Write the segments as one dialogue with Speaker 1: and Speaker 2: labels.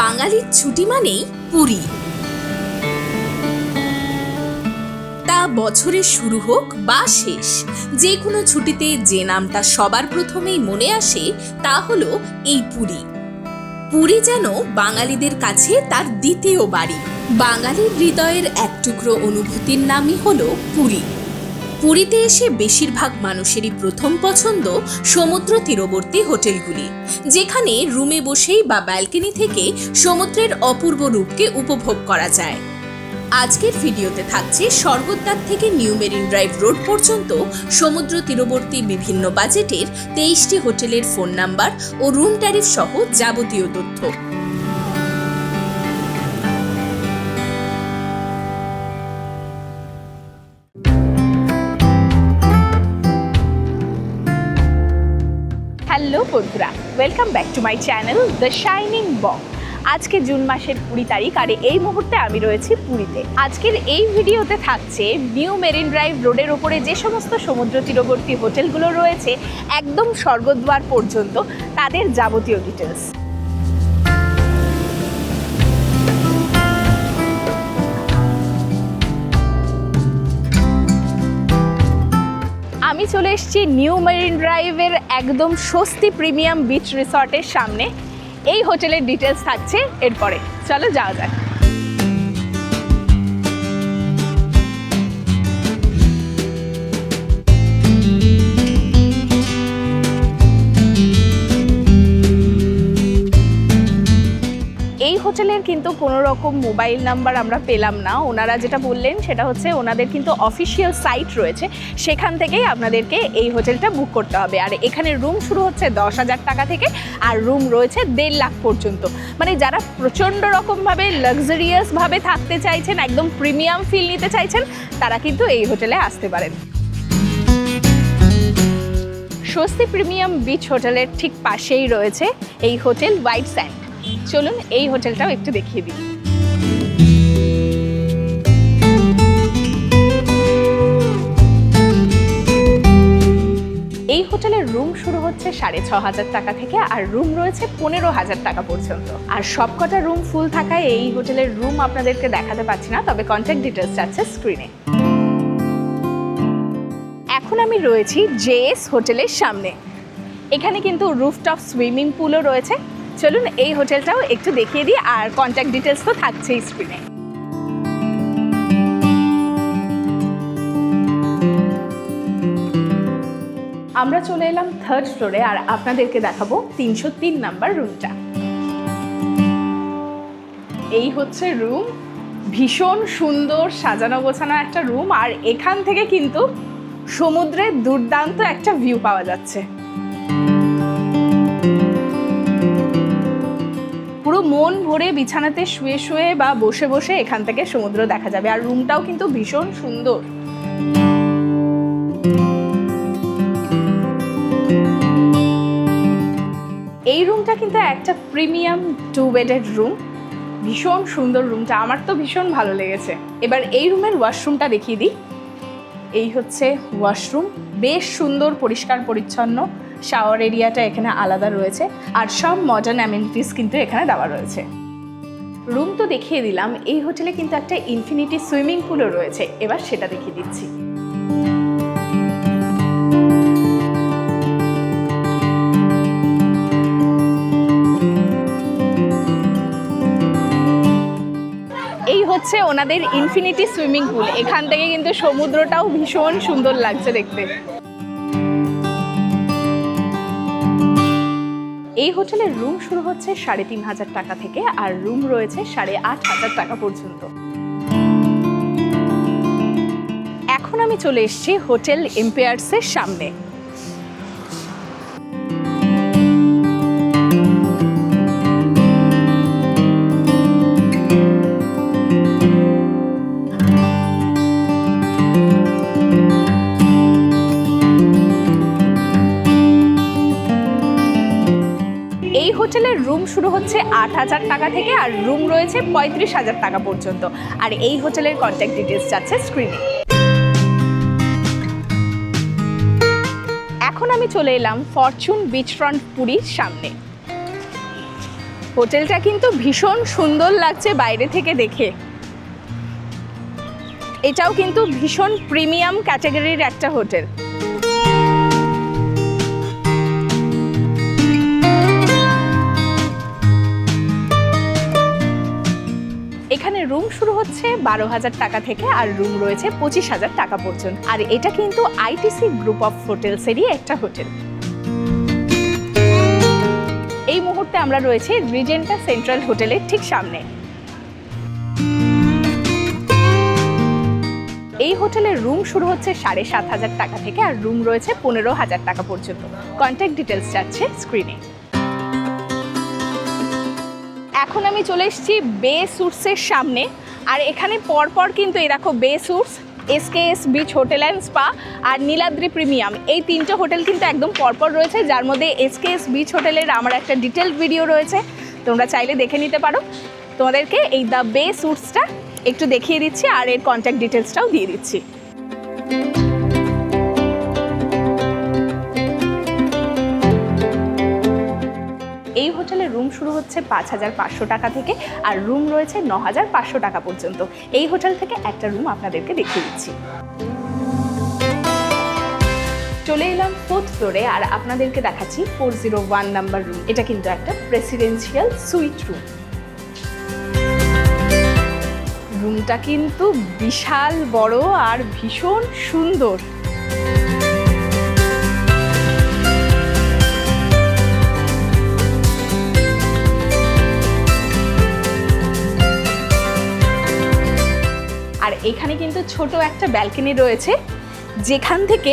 Speaker 1: বাঙালির ছুটি মানেই পুরী। তা বছরের শুরু হোক বা শেষ, যে কোনো ছুটিতে যে নামটা সবার প্রথমেই মনে আসে তা হলো এই পুরী। পুরী যেন বাঙালিদের কাছে তার দ্বিতীয় বাড়ি। বাঙালির হৃদয়ের এক টুকরো অনুভূতির নামই হলো পুরী। পুরীতে এসে বেশিরভাগ মানুষেরই প্রথম পছন্দ সমুদ্র তীরবর্তী হোটেলগুলি, যেখানে রুমে বসেই বা ব্যালকনি থেকে সমুদ্রের অপূর্ব রূপকে উপভোগ করা যায়। আজকের ভিডিওতে থাকছে স্বর্গদ্বার থেকে নিউ মেরিন ড্রাইভ রোড পর্যন্ত সমুদ্র তীরবর্তী বিভিন্ন বাজেটের 23টি হোটেলের ফোন নাম্বার ও রুম ট্যারিফ সহ যাবতীয় তথ্য। হ্যালো বন্ধুরা, welcome back to my channel the shining Bong. আজকে জুন মাসের 20 তারিখ আর এই মুহূর্তে আমি রয়েছি পুরীতে। আজকের এই ভিডিওতে থাকছে নিউ মেরিন ড্রাইভ রোডের ওপরে যে সমস্ত সমুদ্র তীরবর্তী হোটেলগুলো রয়েছে একদম স্বর্গদ্বার পর্যন্ত, তাদের যাবতীয় ডিটেলস। আমি চলে এসেছি নিউ মেরিন ড্রাইভের একদম স্বস্তি প্রিমিয়াম বিচ রিসর্টের সামনে। এই হোটেলের ডিটেলস থাকছে এরপরে, চলো যাওয়া যাক। এই হোটেলের কিন্তু কোনো রকম মোবাইল নাম্বার আমরা পেলাম না। ওনারা যেটা বললেন সেটা হচ্ছে ওনাদের কিন্তু অফিসিয়াল সাইট রয়েছে, সেখান থেকেই আপনাদেরকে এই হোটেলটা বুক করতে হবে। আর এখানে রুম শুরু হচ্ছে 10,000 টাকা থেকে আর রুম রয়েছে 1.5 লাখ পর্যন্ত। মানে যারা প্রচণ্ড রকমভাবে লাক্সারিয়াসভাবে থাকতে চাইছেন, একদম প্রিমিয়াম ফিল নিতে চাইছেন, তারা কিন্তু এই হোটেলে আসতে পারেন। স্বস্তি প্রিমিয়াম বিচ হোটেলের ঠিক পাশেই রয়েছে এই হোটেল হোয়াইট স্যান্ড। চলুন এই হোটেলটাও একটু দেখিয়ে দিই। এই হোটেলের রুম শুরু হচ্ছে 6,500 টাকা থেকে আর রুম রয়েছে 15,000 টাকা পর্যন্ত। আর সবকটা রুম ফুল থাকায় এই হোটেলের রুম আপনাদেরকে দেখাতে পাচ্ছি না, তবে কন্ট্যাক্ট ডিটেলস যাচ্ছে স্ক্রিনে। এখন আমি রয়েছি জেএস হোটেলের সামনে। এখানে কিন্তু রুফটপ সুইমিং পুলও রয়েছে। চলুন এই হোটেলটাও একটু দেখিয়ে দিই, আর কন্ট্যাক্ট ডিটেলস তো থাকছেই স্ক্রিনে। আমরা চলে এলাম 3rd ফ্লোরে আর আপনাদেরকে দেখাবো 303 নাম্বার রুমটা। এই হচ্ছে রুম, ভীষণ সুন্দর সাজানো গোছানো একটা রুম, আর এখান থেকে কিন্তু সমুদ্রের দুর্দান্ত একটা ভিউ পাওয়া যাচ্ছে। পুরো মন ভরে বিছানাতে শুয়ে শুয়ে বা বসে বসে এখান থেকে সমুদ্র দেখা যাবে। আর রুমটাও কিন্তু ভীষণ সুন্দর। এই রুমটা কিন্তু একটা প্রিমিয়াম 2 বেডেড রুম। ভীষণ সুন্দর রুমটা, আমার তো ভীষণ ভালো লেগেছে। এবার এই রুমের ওয়াশরুমটা দেখিয়ে দিই। এই হচ্ছে ওয়াশরুম, বেশ সুন্দর পরিষ্কার পরিচ্ছন্ন। শাওয়ার এরিয়াটা এখানে আলাদা রয়েছে আর সব মডার্ন অ্যামেনিটিস কিন্তু এখানে দেওয়া রয়েছে। রুম তো দেখিয়ে দিলাম, এই হোটেলে কিন্তু একটা ইনফিনিটি সুইমিং পুলও রয়েছে, এবার সেটা দেখিয়ে দিচ্ছি। এই হচ্ছে ওনাদের ইনফিনিটি সুইমিং পুল। এখান থেকে কিন্তু সমুদ্রটাও ভীষণ সুন্দর লাগছে দেখতে। এই হোটেলের রুম শুরু হচ্ছে 3,500 টাকা থেকে আর রুম রয়েছে 8,500 টাকা পর্যন্ত। এখন আমি চলে এসেছি হোটেল এম্পায়ার্সের সামনে। এই হোটেলের রুম শুরু হচ্ছে 8,000 টাকা থেকে আর রুম রয়েছে 35,000 টাকা পর্যন্ত। আর এই হোটেলের কন্ট্যাক্ট ডিটেলস যাচ্ছে স্ক্রিনে। এখন আমি চলে এলাম ফরচুন বিচ ফ্রন্ট পুরীর সামনে। হোটেলটা কিন্তু ভীষণ সুন্দর লাগছে বাইরে থেকে দেখে। এটাও কিন্তু ভীষণ প্রিমিয়াম ক্যাটাগরির একটা হোটেল। এখানে রুম শুরু হচ্ছে 12,000 টাকা থেকে আর রুম রয়েছে 25,000 টাকা পর্যন্ত। আর এটা কিন্তু আইটিসি গ্রুপ অফ হোটেলসেরই একটা হোটেল। এই মুহূর্তে আমরা রয়েছে রিজেন্টা সেন্ট্রাল হোটেলের ঠিক সামনে। এই হোটেলের রুম শুরু হচ্ছে 7,500 টাকা থেকে আর রুম রয়েছে 15,000 টাকা পর্যন্ত। কন্ট্যাক্ট ডিটেলস যাচ্ছে স্ক্রিনে। এখন আমি চলে এসেছি বে স্যুটসের সামনে আর এখানে পরপর কিন্তু এই দেখো bay suites, SKS beach hotel and spa আর নীলাদ্রি প্রিমিয়াম, এই তিনটে হোটেল কিন্তু একদম পরপর রয়েছে, যার মধ্যে এসকেএস বিচ হোটেলের আমার একটা ডিটেলড ভিডিও রয়েছে, তোমরা চাইলে দেখে নিতে পারো। তোমাদেরকে এই দ্য বে স্যুটসটা একটু দেখিয়ে দিচ্ছি আর এর কন্ট্যাক্ট ডিটেলসটাও দিয়ে দিচ্ছি। এই হোটেলের রুম শুরু হচ্ছে 5,500 টাকা থেকে আর রুম রয়েছে 9,500 টাকা পর্যন্ত। এই হোটেল থেকে একটা রুম আপনাদেরকে দেখিয়ে দিচ্ছি। চলে এলাম 4th ফ্লোরে আর আপনাদেরকে দেখাচ্ছি 401 নাম্বার রুম। এটা কিন্তু একটা প্রেসিডেন্সিয়াল সুইট রুম। রুমটা কিন্তু বিশাল বড় আর ভীষণ সুন্দর। আর এখানে কিন্তু ছোট একটা ব্যালকনি রয়েছে, যেখান থেকে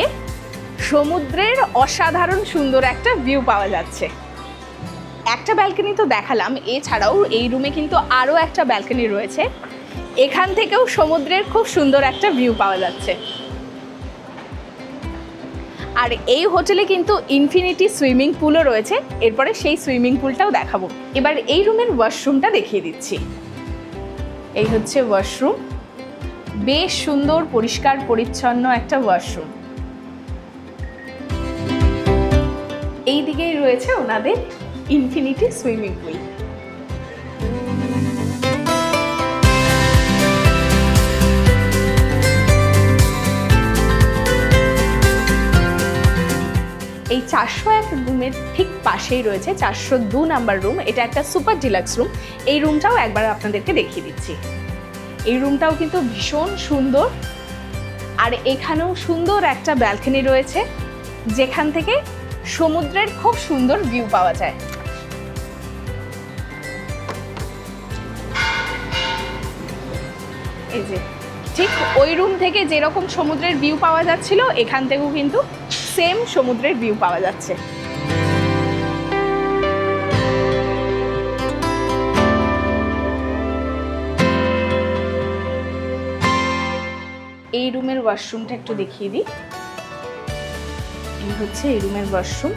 Speaker 1: সমুদ্রের অসাধারণ সুন্দর একটা ভিউ পাওয়া যাচ্ছে। একটা ব্যালকনি তো দেখালাম, এছাড়াও এই রুমে কিন্তু আরও একটা ব্যালকনি রয়েছে, এখান থেকেও সমুদ্রের খুব সুন্দর একটা ভিউ পাওয়া যাচ্ছে। আর এই হোটেলে কিন্তু ইনফিনিটি সুইমিং পুলও রয়েছে, এরপরে সেই সুইমিং পুলটাও দেখাবো। এবার এই রুমের ওয়াশরুমটা দেখিয়ে দিচ্ছি। এই হচ্ছে ওয়াশরুম, বেশ সুন্দর পরিষ্কার পরিচ্ছন্ন একটা ওয়াশরুম। এই দিকেই রয়েছে ওনাদের ইনফিনিটি সুইমিং পুল। এই 401 রুমের ঠিক পাশেই রয়েছে 402 নাম্বার রুম। এটা একটা সুপার ডিলাক্স রুম। এই রুমটাও একবার আপনাদেরকে দেখিয়ে দিচ্ছি। এই রুমটাও কিন্তু ভীষণ সুন্দর আর এখানেও সুন্দর একটা ব্যালকনি রয়েছে, যেখান থেকে সমুদ্রের খুব সুন্দর ভিউ পাওয়া যায়। এই যে ঠিক ওই রুম থেকে যেরকম সমুদ্রের ভিউ পাওয়া যাচ্ছিল, এখান থেকেও কিন্তু সেম সমুদ্রের ভিউ পাওয়া যাচ্ছে। এই রুমের ওয়াশরুমটা একটু দেখিয়ে দিই। এই হচ্ছে এই রুমের ওয়াশরুম।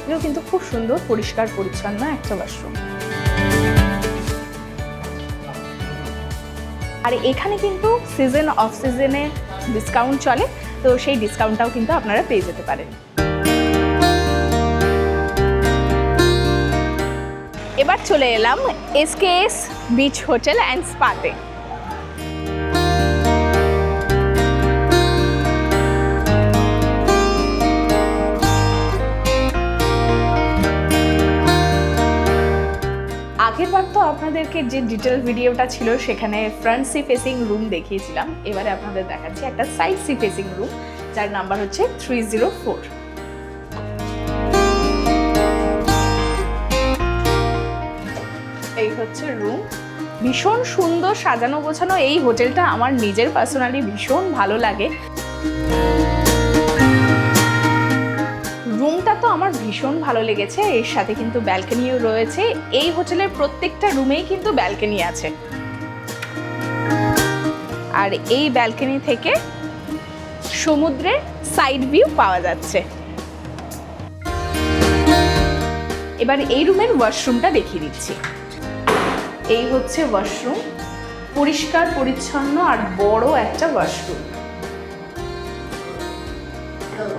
Speaker 1: এটাও কিন্তু খুব সুন্দর পরিষ্কার পরিচ্ছন্ন একটা ওয়াশরুম। আর এখানে কিন্তু সিজন অফ সিজনে ডিসকাউন্ট চলে, তো সেই ডিসকাউন্টটাও কিন্তু আপনারা পেয়ে যেতে পারেন। এবার চলে এলাম এসকেএস বিচ হোটেল অ্যান্ড স্পাতে। আগেরবার তো আপনাদেরকে যে ডিটেল ভিডিওটা ছিল সেখানে ফ্রন্ট সি ফেসিং রুম দেখিয়েছিলাম, এবারে আপনাদের দেখাচ্ছি একটা সাইড সি ফেসিং রুম, যার নাম্বার হচ্ছে 304। এই হচ্ছে রুম, ভীষণ সুন্দর সাজানো গোছানো। এই হোটেলটা আমার নিজের পার্সোনালি ভীষণ ভালো লাগে। রুমটা তো আমার ভীষণ ভালো লেগেছে, এর সাথে কিন্তু ব্যালকনিও রয়েছে। এই হোটেলের প্রত্যেকটা রুমেই কিন্তু ব্যালকনি আছে, আর এই ব্যালকনি থেকে সমুদ্রের সাইড ভিউ পাওয়া যাচ্ছে। এবার এই রুমের ওয়াশরুমটা দেখিয়ে দিচ্ছি। এই হচ্ছে ওয়াশরুম, পরিষ্কার পরিচ্ছন্ন আর বড় একটা ওয়াশরুম।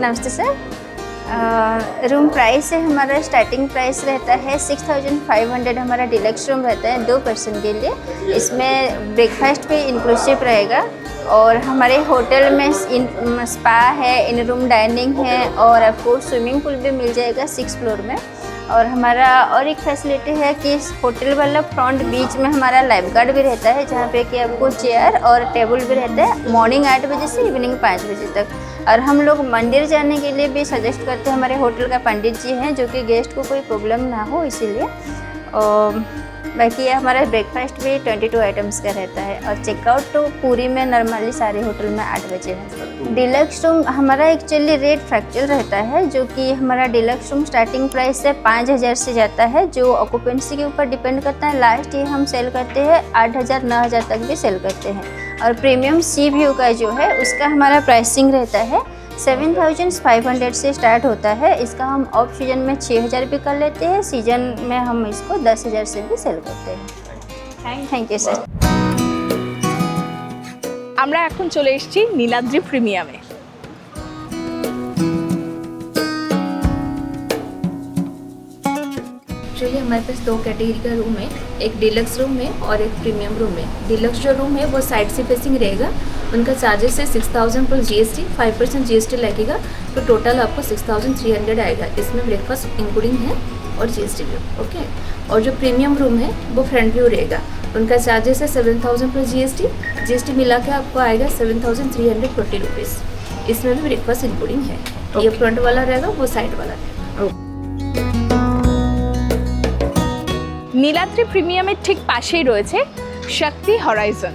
Speaker 2: నమస్తే సార్ रूम प्राइस है हमारा स्टार्टिंग प्राइस रहता है 6500 हमारा डिलक्स रूम रहता है 2 पर्सन के लिए। इसमें ब्रेकफास्ट भी इंक्लूसिव रहेगा और हमारे होटल में स्पा है, इन रूम डाइनिंग है और आपको स्विमिंग पूल भी मिल जाएगा 6 फ्लोर में। और हमारा और एक फैसिलिटी है कि होटल वाला फ्रंट बीच में हमारा लाइफ गार्ड भी रहता है, जहाँ पे कि आपको चेयर और टेबल भी रहता है मॉर्निंग 8 बजे से इवनिंग 5 बजे तक। और हम लोग मंदिर जाने के लिए भी सजेस्ट करते हैं, हमारे होटल का पंडित जी हैं जो कि गेस्ट को कोई प्रॉब्लम ना हो इसीलिए। और बाकी ये हमारा ब्रेकफास्ट भी 22 आइटम्स का रहता है और चेकआउट तो पूरी में नॉर्मली सारे होटल में 8 बजे है। डिलक्स रूम हमारा एक्चुअली रेट फ्रैक्चर रहता है, जो कि हमारा डिलक्स रूम स्टार्टिंग प्राइस से 5000 से जाता है, जो ऑक्यूपेंसी के ऊपर डिपेंड करता है। लास्ट ये हम सेल करते हैं 8000 9000 तक भी सेल करते हैं। और प्रीमियम सी व्यू का जो है उसका हमारा प्राइसिंग रहता है 7500 से स्टार्ट होता है। इसका हम ऑफ सीजन में 6000 भी कर लेते हैं, सीजन में हम इसको 10000 से भी सेल करते हैं। Thank you sir.
Speaker 1: আমরা এখন চলে এসেছি নীলাদ্রি প্রিমিয়ামে।
Speaker 3: एक्चुअली हमारे पास 2 कैटेगरी का रूम है, एक डिलक्स रूम है और एक प्रीमियम रूम है। डिलक्स जो रूम है वो साइड से फेसिंग रहेगा, उनका चार्जेस है 6000 प्लस GST, 5% GST लगेगा, तो टोटल आपको 6300 आएगा। इसमें ब्रेकफास्ट इंक्लूडिंग है और GST भी, ओके। और जो प्रीमियम रूम है वो फ्रंट व्यू रहेगा, उनका चार्जेस है 7000 प्लस GST मिला के आपको आएगा 7340 रुपीज़। इसमें भी ब्रेकफास्ट इंक्लूडिंग है, ये फ्रंट वाला रहेगा, वो साइड वाला रहेगा।
Speaker 1: নীলাদ্রি প্রিমিয়ামের ঠিক পাশেই রয়েছে শক্তি হরাইজন।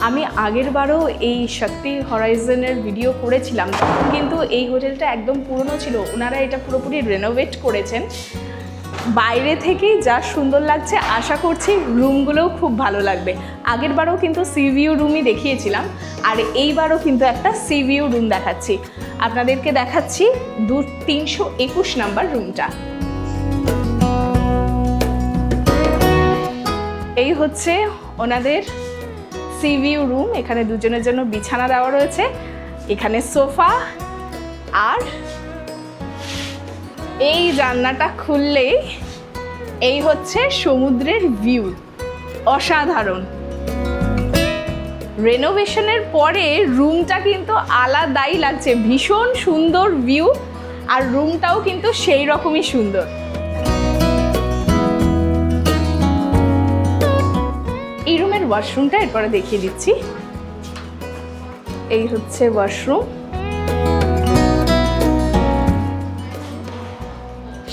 Speaker 1: আমি আগেরবারও এই শক্তি হরাইজনের ভিডিও করেছিলাম, তখন কিন্তু এই হোটেলটা একদম পুরনো ছিল, ওনারা এটা পুরোপুরি রেনোভেট করেছেন। বাইরে থেকেই যা সুন্দর লাগছে, আশা করছি রুমগুলোও খুব ভালো লাগবে। আগেরবারও কিন্তু সি ভিউ রুমই দেখিয়েছিলাম, আর এইবারও কিন্তু একটা সি ভিউ রুম দেখাচ্ছি। আপনাদেরকে দেখাচ্ছি 321 নাম্বার রুমটা। এই হচ্ছে ওনাদের সি ভিউ রুম। এখানে দুজনের জন্য বিছানা দেওয়া রয়েছে, এখানে সোফা, আর এই জানলাটা খুললেই এই হচ্ছে সমুদ্রের ভিউ। অসাধারণ। রেনোভেশনের পরে রুমটা কিন্তু আলাদাই লাগছে, ভীষণ সুন্দর ভিউ, আর রুমটাও কিন্তু সেই রকমই সুন্দর। এই রুমের ওয়াশরুমটা এরপরে দেখিয়ে দিচ্ছি। এই হচ্ছে ওয়াশরুম,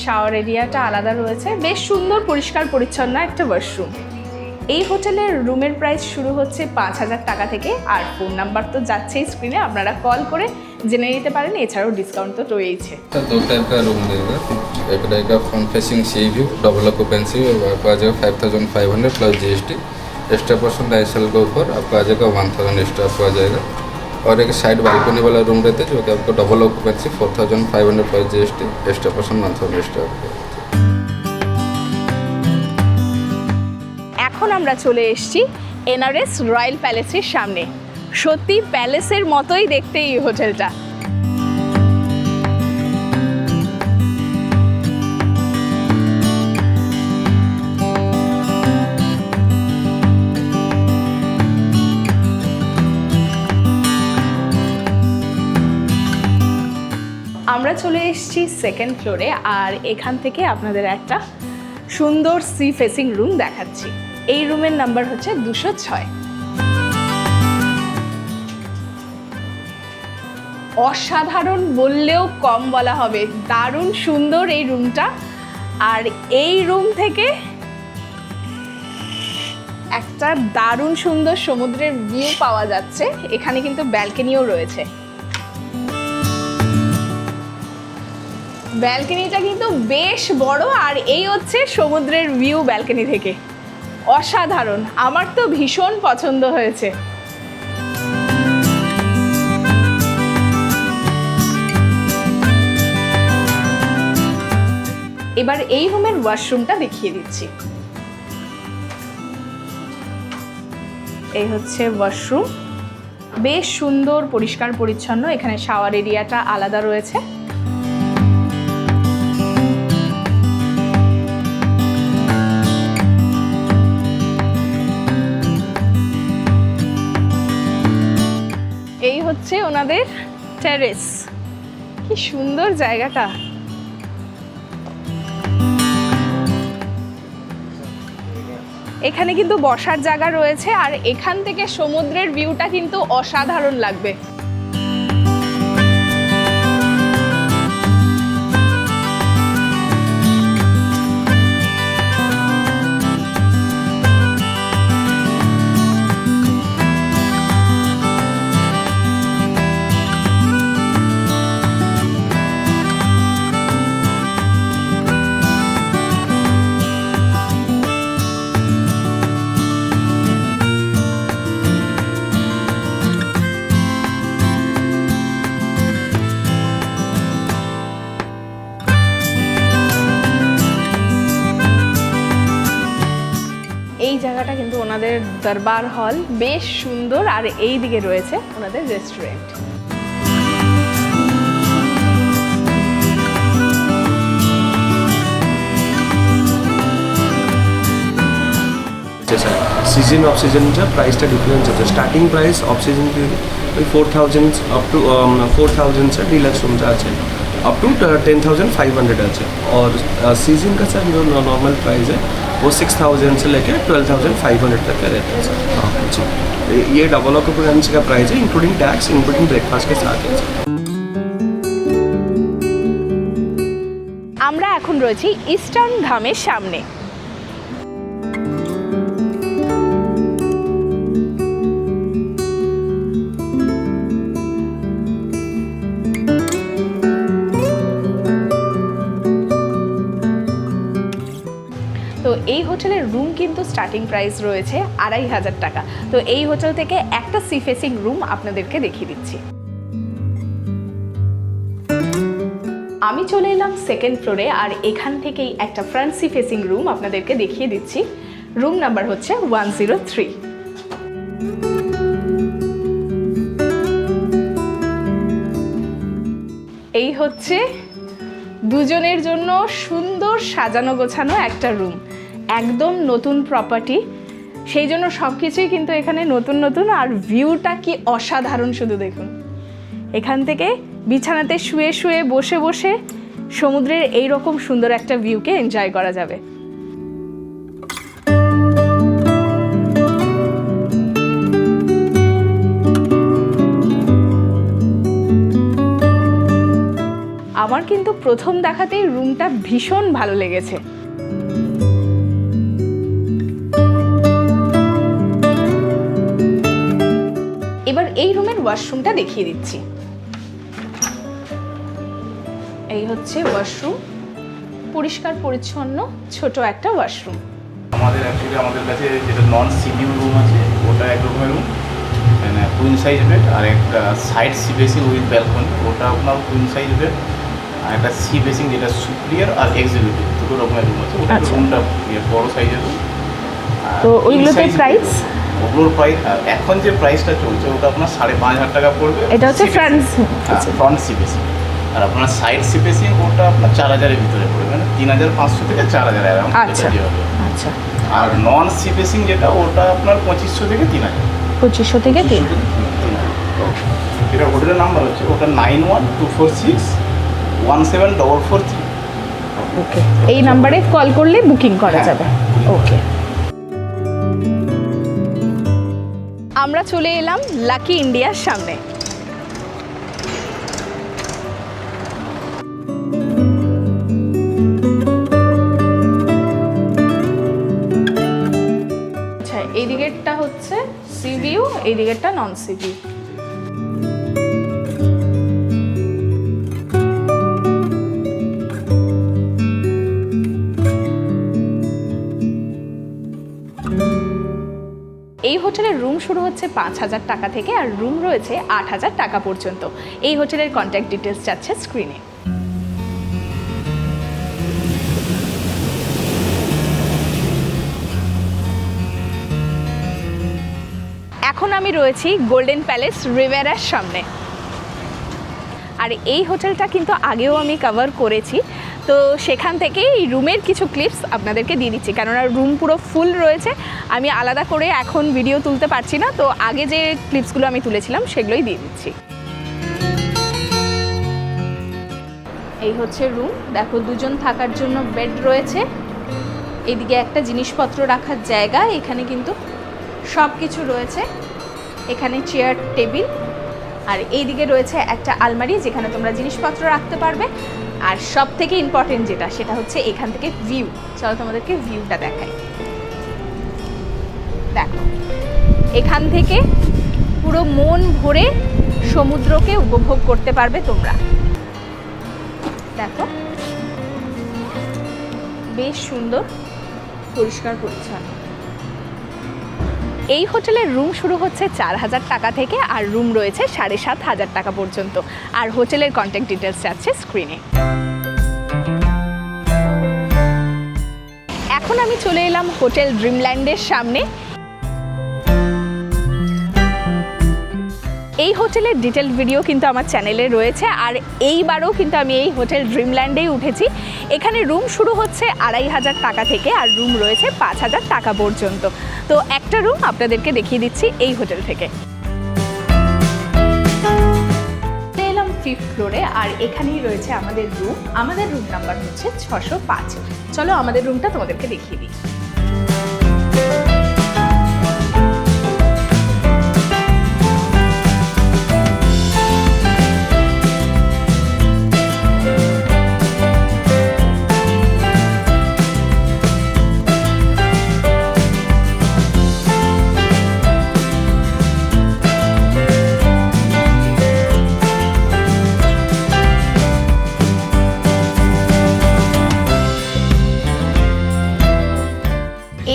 Speaker 1: শাওয়ার এরিয়াটা আলাদা রয়েছে, বেশ সুন্দর পরিষ্কার পরিচ্ছন্ন একটা ওয়াশরুম। এই হোটেলের রুমের প্রাইস শুরু হচ্ছে 5000 টাকা থেকে, আর ফোন নাম্বার তো যাচ্ছেই স্ক্রিনে, আপনারা কল করে জেনে নিতে পারেন। এছাড়াও ডিসকাউন্ট তো রয়েছে।
Speaker 4: 2 टाइप का रूम देगा, एक रहेगा फ्रंट फेसिंग सी व्यू डबल ऑक्यूपेंसी, आपको आ जाएगा 5500 प्लस GST, एक्स्ट्रा % ISL के ऊपर आपको आ जाएगा 1000 एक्स्ट्रा आपको आ जाएगा। और एक साइड बालकनी वाला रूम रहता है जो कि आपको double occupancy 4500 plus GST, extra % 1000 extra.
Speaker 1: এখন আমরা চলে এসেছি NRS রয়্যাল প্যালেসের সামনে। সত্যি প্যালেসের মতোই দেখতে এই হোটেলটা। আমরা চলে এসেছি সেকেন্ড ফ্লোরে, আর এখান থেকে আপনাদের একটা সুন্দর সি ফেসিং রুম দেখাচ্ছি। এই রুমের নাম্বার হচ্ছে 206। অসাধারণ বললেও কম বলা হবে, দারুণ সুন্দর এই রুমটা। আর এই রুম থেকে একটা দারুণ সুন্দর সমুদ্রের ভিউ পাওয়া যাচ্ছে। এখানে কিন্তু ব্যালকনিও রয়েছে। ব্যালকনিটা কিন্তু বেশ বড়, আর এই হচ্ছে সমুদ্রের ভিউ ব্যালকনি থেকে। অসাধারণ, আমার তো ভীষণ পছন্দ হয়েছে। এবার এই রুমের ওয়াশরুমটা দেখিয়ে দিচ্ছি। এই হচ্ছে ওয়াশরুম, বেশ সুন্দর পরিষ্কার পরিচ্ছন্ন। এখানে শাওয়ার এরিয়াটা আলাদা রয়েছে। এই হচ্ছে ওনাদের টেরেস, কি সুন্দর জায়গাটা। এখানে কিন্তু বসার জায়গা রয়েছে, আর এখান থেকে সমুদ্রের ভিউটা কিন্তু অসাধারণ লাগবে। এই জায়গাটা কিন্তু ওনাদের দরবার হল, বেশ সুন্দর। আর এই দিকে রয়েছে ওনাদের restaurant.
Speaker 5: Season off season price difference होता है। स्टार्टिंग प्राइस ऑफ सीजन की 4000 अप टू 4000 से डिलक्स रूम আছে अप टू 10,500 আছে। और सीजन का सर जो नॉर्मल प्राइस है वो 6,000 से लेकर 12,500 तक का रहता है सर। हाँ जी, ये डबल ऑक्यूपेंसी का प्राइस है इंक्लूडिंग टैक्स, इंक्लूडिंग ब्रेकफास्ट के साथ है।
Speaker 1: আমরা এখন রয়েছি ইস্টার্ন ধামের সামনে। তো এই হোটেলের রুম কিন্তু স্টার্টিং প্রাইস রয়েছে 2,500 টাকা। তো এই হোটেল থেকে একটা সি ফেসিং রুম আপনাদেরকে দেখিয়ে দিচ্ছি। আমি চলে এলাম সেকেন্ড ফ্লোরে, আর এখান থেকেই একটা ফ্রন্ট সি ফেসিং রুম আপনাদেরকে দেখিয়ে দিচ্ছি। রুম নাম্বার হচ্ছে 103। এই হচ্ছে দুজনের জন্য সুন্দর সাজানো গোছানো একটা রুম, একদম নতুন প্রপার্টি, সেই জন্য সব কিছুই কিন্তু এখানে নতুন নতুন। আর ভিউটা কি অসাধারণ, শুধু দেখুন। এখান থেকে বিছানাতে শুয়ে শুয়ে বসে বসে সমুদ্রের এই রকম সুন্দর একটা ভিউকে এনজয় করা যাবে। আমার কিন্তু প্রথম দেখাতেই রুমটা ভীষণ ভালো লেগেছে। এবার এই রুমের ওয়াশরুমটা দেখিয়ে দিচ্ছি। এই হচ্ছে ওয়াশরুম, পরিষ্কার পরিচ্ছন্ন ছোট একটা ওয়াশরুম।
Speaker 6: আমাদের কাছে যেটা নন সিভিউ রুম আছে ওটা এক রকমের রুম, মানে কুইন সাইজ বেড, আর একটা side sea facing with balcony, ওটা আপনার কুইন সাইজ বেড। আর একটা সি বেসিং যেটা সুপিরিয়র আর এক্সিকিউটিভ, দুটো রকমের রুম আছে। ওটা রুমটা বড় সাইজের রুম।
Speaker 1: তো ওইগুলোতে প্রাইস,
Speaker 6: ওগুলোর প্রাইস এখন যে প্রাইসটা চলছে ওটা আপনার 5,500 টাকা পড়বে।
Speaker 1: এটা হচ্ছে
Speaker 6: ফ্রন্ট সি বেসিং। আর আপনার সাইড সি বেসিং ওটা আপনার 4,000-এর ভিতরে পড়বে, মানে 3,500 থেকে 4,000 অ্যারাউন্ড।
Speaker 1: আচ্ছা আচ্ছা।
Speaker 6: আর নন সি বেসিং যেটা ওটা আপনার 2,500 থেকে 3,000।
Speaker 1: 2,500 থেকে 3,000।
Speaker 6: এটা হোটেলের নাম্বার হচ্ছে ওটা 9124617443।
Speaker 1: ওকে, এই নাম্বারে কল করলে বুকিং করা যাবে। ওকে, আমরা চলে এলাম লাকি ইন্ডিয়ার সামনে। আচ্ছা, এই দিকেরটা হচ্ছে সি ভিউ, এই দিকেরটা নন সি ভিউ। এই হোটেলের রুম শুরু হচ্ছে 5,000 টাকা থেকে, আর রুম রয়েছে 8,000 টাকা পর্যন্ত। এই হোটেলের কন্ট্যাক্ট ডিটেলস যাচ্ছে স্ক্রিনে। আমি রয়েছি গোল্ডেন প্যালেস রিভেরার সামনে। আর এই হোটেলটা কিন্তু আগেও আমি কভার করেছি, তো সেখান থেকেই এই রুমের কিছু ক্লিপস আপনাদেরকে দিয়ে দিচ্ছি, কেননা রুম পুরো ফুল রয়েছে। আমি আলাদা করে এখন ভিডিও তুলতে পারছি না, তো আগে যে ক্লিপসগুলো আমি তুলেছিলাম সেগুলোই দিয়ে দিচ্ছি। এই হচ্ছে রুম, দেখো দুজন থাকার জন্য বেড রয়েছে, এদিকে একটা জিনিসপত্র রাখার জায়গা, এখানে কিন্তু সব কিছু রয়েছে, এখানে চেয়ার টেবিল, আর এইদিকে রয়েছে একটা আলমারি যেখানে তোমরা জিনিসপত্র রাখতে পারবে। আর সব থেকে ইম্পর্টেন্ট যেটা, সেটা হচ্ছে এখান থেকে ভিউ। চলো তোমাদেরকে ভিউটা দেখাই। দেখো এখান থেকে পুরো মন ভরে সমুদ্রকে উপভোগ করতে পারবে তোমরা। দেখো বেশ সুন্দর, পরিষ্কার পরিচ্ছন্ন। এই হোটেলের রুম শুরু হচ্ছে 4,000 টাকা থেকে, আর রুম রয়েছে 7,500 টাকা পর্যন্ত। আর হোটেলের কন্ট্যাক্ট ডিটেলস যাচ্ছে স্ক্রিনে। এখন আমি চলে এলাম হোটেল ড্রিমল্যান্ডের সামনে। এই হোটেলের ডিটেল ভিডিও কিন্তু আমার চ্যানেলে রয়েছে, আর এইবারও কিন্তু আমি এই হোটেল ড্রিমল্যান্ডেই উঠেছি। এখানে রুম শুরু হচ্ছে 2,500 টাকা থেকে, আর রুম রয়েছে 5,000 টাকা পর্যন্ত। তো একটা রুম আপনাদেরকে দেখিয়ে দিচ্ছি এই হোটেল থেকে। এলাম 5th ফ্লোরে, আর এখানেই রয়েছে আমাদের রুম। আমাদের রুম নাম্বার হচ্ছে 605। চলো আমাদের রুমটা তোমাদেরকে দেখিয়ে দিই।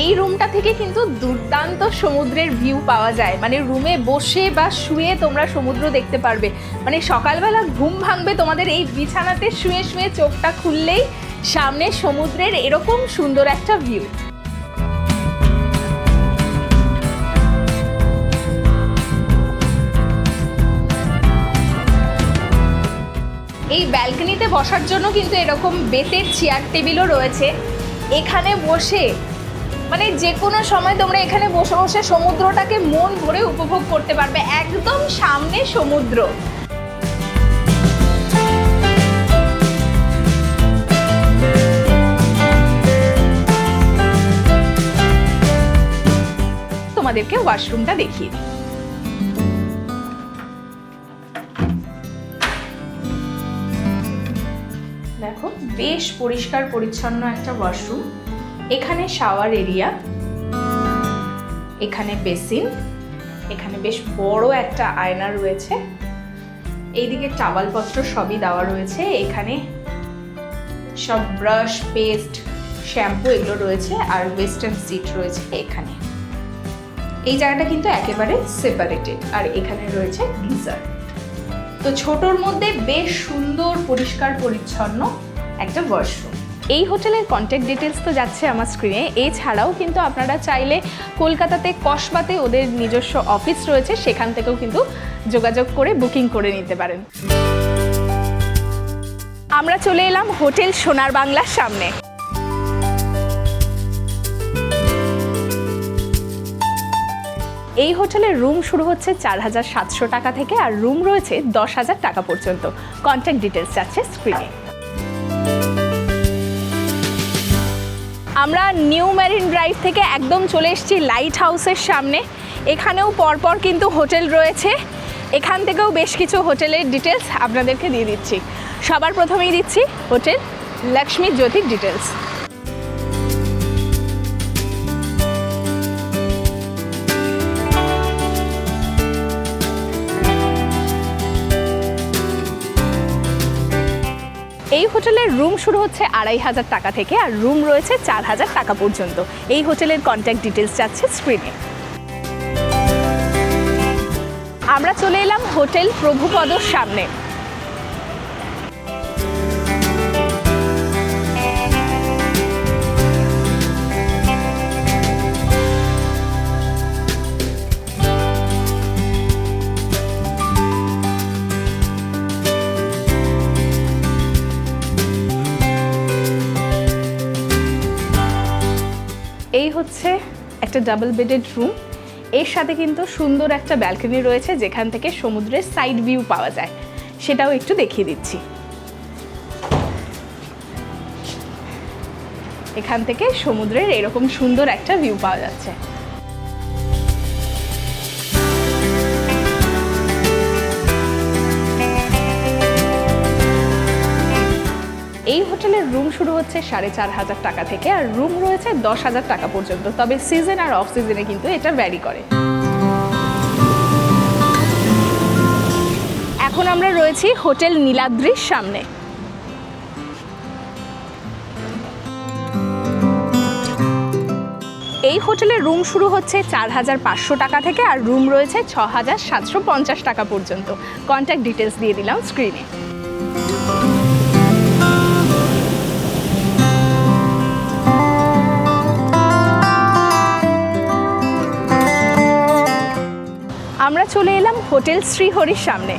Speaker 1: এই রুমটা থেকে কিন্তু দুর্দান্ত সমুদ্রের ভিউ পাওয়া যায়, মানে রুমে বসে বা শুয়ে তোমরা সমুদ্র দেখতে পারবে। মানে সকালবেলা ঘুম ভাঙবে তোমাদের এই বিছানাতে শুয়ে শুয়ে, চোখটা খুললেই সামনে সমুদ্রের এরকম সুন্দর একটা ভিউ। এই ব্যালকনিতে বসার জন্য কিন্তু এরকম বেতের চেয়ার টেবিলও রয়েছে। এখানে বসে মানে যে কোনো সময় তোমরা এখানে বসে বসে সমুদ্রটাকে মন ভরে উপভোগ করতে পারবে, একদম সামনে সমুদ্র। তোমাদেরকে ওয়াশরুমটা দেখিয়ে দিই। দেখো বেশ পরিষ্কার পরিচ্ছন্ন একটা ওয়াশরুম। এখানে শাওয়ার এরিয়া, এখানে বেসিন, এখানে বেশ বড় একটা আয়না রয়েছে, এইদিকে টাওয়ালপত্র সবই দেওয়া রয়েছে, এখানে সব ব্রাশ, পেস্ট, শ্যাম্পু এগুলো রয়েছে, আর ওয়েস্টার্ন সিট রয়েছে এখানে। এই জায়গাটা কিন্তু একেবারে সেপারেটেড, আর এখানে রয়েছে গিজার। তো ছোটর মধ্যে বেশ সুন্দর পরিষ্কার পরিচ্ছন্ন একটা ওয়াশরুম। এই হোটেলের কন্ট্যাক্ট ডিটেলস তো যাচ্ছে আমার স্ক্রিনে। এছাড়াও কিন্তু আপনারা চাইলে কলকাতাতে কসবাতে ওদের নিজস্ব অফিস রয়েছে, সেখান থেকেও কিন্তু যোগাযোগ করে বুকিং করে নিতে পারেন। আমরা চলে এলাম হোটেল সোনার বাংলার সামনে। এই হোটেলের রুম শুরু হচ্ছে 4,700 টাকা থেকে, আর রুম রয়েছে 10,000 টাকা পর্যন্ত। কন্ট্যাক্ট ডিটেলস যাচ্ছে স্ক্রিনে। আমরা নিউ মেরিন ড্রাইভ থেকে একদম চলে এসেছি লাইট হাউসের সামনে। এখানেও পরপর কিন্তু হোটেল রয়েছে, এখান থেকেও বেশ কিছু হোটেলের ডিটেলস আপনাদেরকে দিয়ে দিচ্ছি। সবার প্রথমেই দিচ্ছি হোটেল লক্ষ্মী জ্যোতির ডিটেলস। এই হোটেলের রুম শুরু হচ্ছে 2,500 টাকা থেকে, আর রুম রয়েছে 4,000 টাকা পর্যন্ত। এই হোটেলের কন্ট্যাক্ট ডিটেলস যাচ্ছে স্ক্রিনে। আমরা চলে এলাম হোটেল প্রভুপদর সামনে।
Speaker 7: হচ্ছে একটা ডাবল বেডেড রুম, এর সাথে কিন্তু সুন্দর একটা ব্যালকনি রয়েছে যেখান থেকে সমুদ্রের সাইড ভিউ পাওয়া যায়, সেটাও একটু দেখিয়ে দিচ্ছি। এখান থেকে সমুদ্রের এরকম সুন্দর একটা ভিউ পাওয়া যাচ্ছে। এই হোটেলের রুম শুরু হচ্ছে 4,500 টাকা থেকে, আর রুম রয়েছে 10,000 টাকা পর্যন্ত, তবে সিজন আর অফ সিজনে কিন্তু এটা ভ্যারি করে। এখন আমরা রয়েছি হোটেল নীলাদ্রির সামনে। এই হোটেলের রুম শুরু হচ্ছে 4,500 টাকা থেকে, আর রুম রয়েছে 6,750 টাকা পর্যন্ত। কন্ট্যাক্ট ডিটেলস দিয়ে দিলাম স্ক্রিনে। আমরা চলে এলাম হোটেল শ্রীহরির সামনে।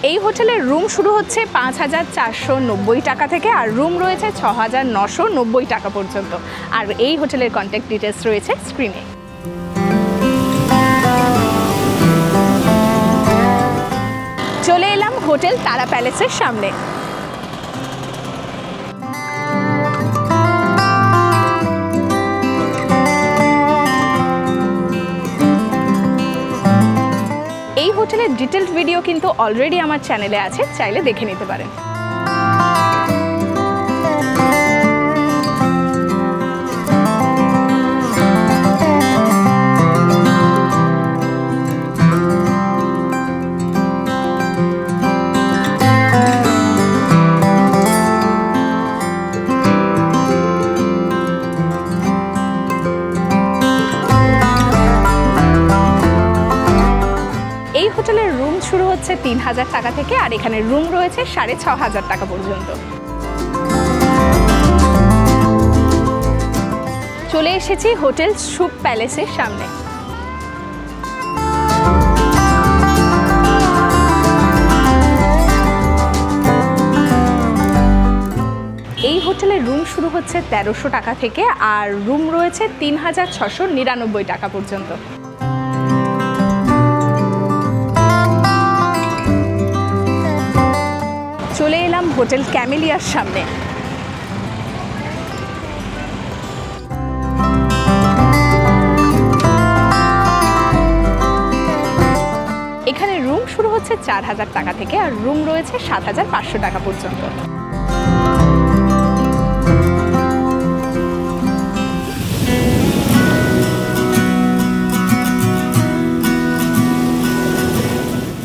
Speaker 7: এই হোটেলের রুম শুরু হচ্ছে 5,490 টাকা থেকে, আর রুম রয়েছে 6,990 টাকা পর্যন্ত। আর এই হোটেলের কন্ট্যাক্ট ডিটেলস রয়েছে স্ক্রিনে। চলে এলাম হোটেল তারা প্যালেসের সামনে। এই হোটেলের ডিটেলড ভিডিও কিন্তু অলরেডি আমার চ্যানেলে আছে, চাইলে দেখে নিতে পারেন। এই হোটেলের রুম শুরু হচ্ছে 3,000 টাকা থেকে, আর এখানে রুম রয়েছে 6,500 টাকা পর্যন্ত। চলে এসেছি হোটেল সুপ প্যালেসের সামনে। এই হোটেলের রুম শুরু হচ্ছে 1,300 টাকা থেকে, আর রুম রয়েছে 3,699 টাকা পর্যন্ত। চলে এলাম হোটেল ক্যামেলিয়ার সামনে। এখানে রুম শুরু হচ্ছে 4,000 টাকা থেকে, আর রুম রয়েছে 7,500 টাকা পর্যন্ত।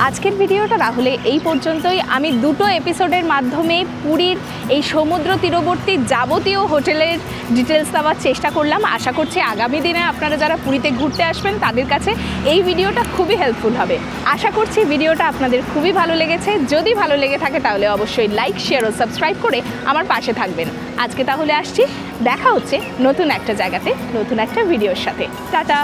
Speaker 7: আজকের ভিডিওটা তাহলে এই পর্যন্তই। আমি দুটো এপিসোডের মাধ্যমে পুরীর এই সমুদ্র তীরবর্তী যাবতীয় হোটেলের ডিটেলস দেওয়ার চেষ্টা করলাম। আশা করছি আগামী দিনে আপনারা যারা পুরীতে ঘুরতে আসবেন তাদের কাছে এই ভিডিওটা খুবই হেল্পফুল হবে। আশা করছি ভিডিওটা আপনাদের খুবই ভালো লেগেছে। যদি ভালো লেগে থাকে তাহলে অবশ্যই লাইক, শেয়ার ও সাবস্ক্রাইব করে আমার পাশে থাকবেন। আজকে তাহলে আসছি, দেখা হচ্ছে নতুন একটা জায়গাতে নতুন একটা ভিডিওর সাথে। টাটা।